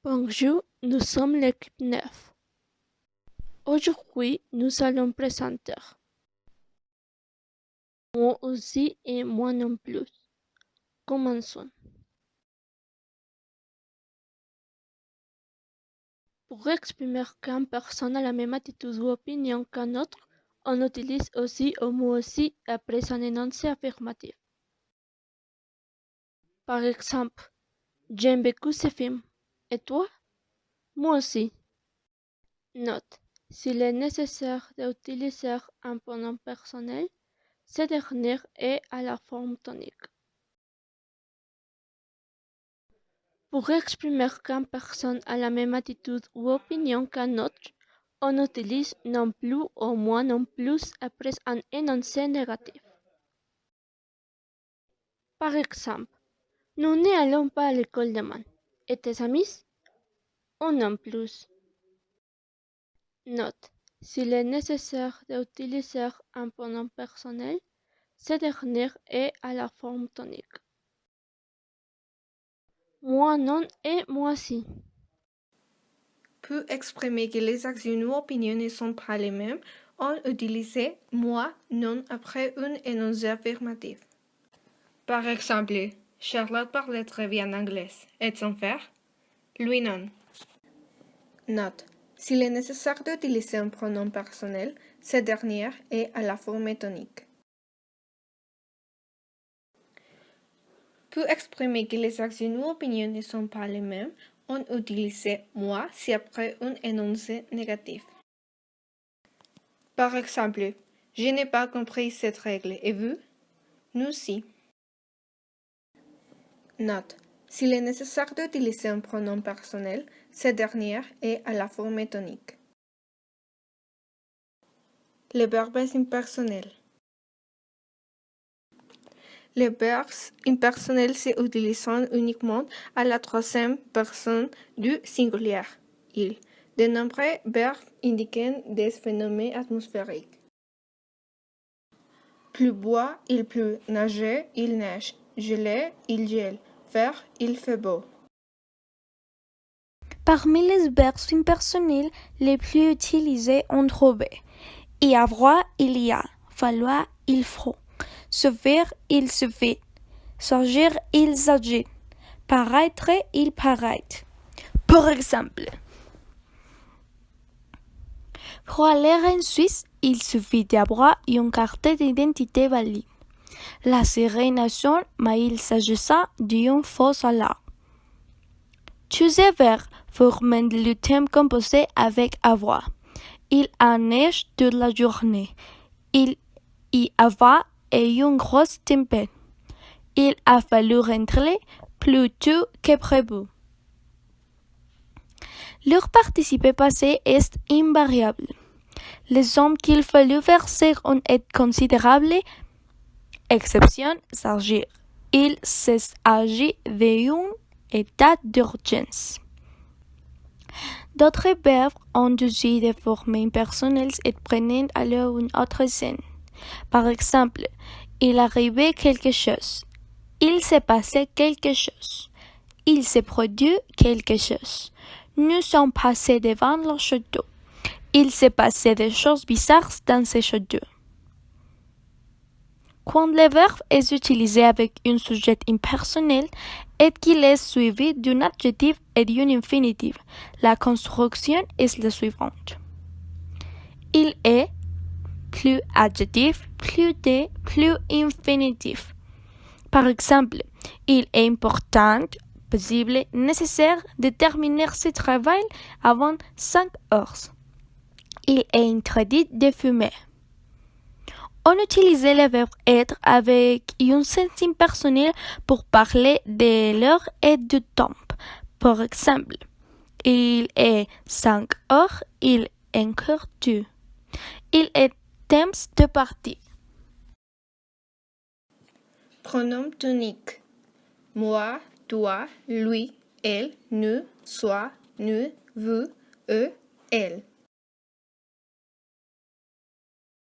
Bonjour, nous sommes l'équipe 9. Aujourd'hui, nous allons présenter moi aussi et moi non plus. Commençons. Pour exprimer qu'une personne a la même attitude ou opinion qu'un autre, on utilise aussi ou moi aussi après un énoncé affirmatif. Par exemple, j'aime beaucoup ce film. Et toi? Moi aussi. Note. S'il est nécessaire d'utiliser un pronom personnel, ce dernier est à la forme tonique. Pour exprimer qu'une personne a la même attitude ou opinion qu'un autre, on utilise non plus ou moins non plus après un énoncé négatif. Par exemple, nous n'allons pas à l'école demain. Et tes amis? Ou non plus. Note. S'il est nécessaire d'utiliser un pronom personnel, ce dernier est à la forme tonique. Moi non et moi si. Pour exprimer que les actions ou opinions ne sont pas les mêmes, on utilise moi, non après un énoncé affirmatif. Par exemple, Charlotte parlait très bien anglais. Et son frère? Lui non. Note. S'il est nécessaire d'utiliser un pronom personnel, ce dernier est à la forme tonique. Pour exprimer que les actions ou opinions ne sont pas les mêmes, on utilise moi si après un énoncé négatif. Par exemple, je n'ai pas compris cette règle, et vous? Nous si. Note. S'il est nécessaire d'utiliser un pronom personnel, ce dernier est à la forme tonique. Les verbes impersonnels. Les verbes impersonnels s'utilisent uniquement à la troisième personne du singulier. Il. De nombreux verbes indiquent des phénomènes atmosphériques. Plus boit, il pleut. Nager, il neige. Geler, il gèle. Faire, il fait beau. Parmi les verbes impersonnels les plus utilisés, on trouve y avoir, il y a, falloir, il faut, se faire, il se fait, s'agir, il s'agit, paraître, il paraît. Par exemple, pour aller en Suisse, il suffit d'avoir une carte d'identité valide. La sérénation, mais il s'agissait d'une fausse alarme. Tous ces verbes forment le thème composé avec avoir. Il a neige toute la journée. Il y avait une grosse tempête. Il a fallu rentrer plus tôt que prévu. Leur participé passé est invariable. Les sommes qu'il fallut verser ont été considérables. Exception, s'agir. Il s'agit d'un état d'urgence. D'autres verbes ont aussi des formes impersonnelles et prennent alors une autre scène. Par exemple, il arrivait quelque chose. Il s'est passé quelque chose. Il s'est produit quelque chose. Nous sommes passés devant le château. Il s'est passé des choses bizarres dans ce château. Quand le verbe est utilisé avec un sujet impersonnel et qu'il est suivi d'un adjectif et d'un infinitif, la construction est la suivante. Il est plus adjectif, plus de, plus infinitif. Par exemple, il est important, possible, nécessaire de terminer ce travail avant 5 heures. Il est interdit de fumer. On utilise le verbe être avec un sens impersonnel pour parler de l'heure et du temps. Par exemple, il est 5 heures, il est encore 2. Il est temps de partir. Pronom tonique. Moi, toi, lui, elle, nous, soi, nous, vous, eux, elle.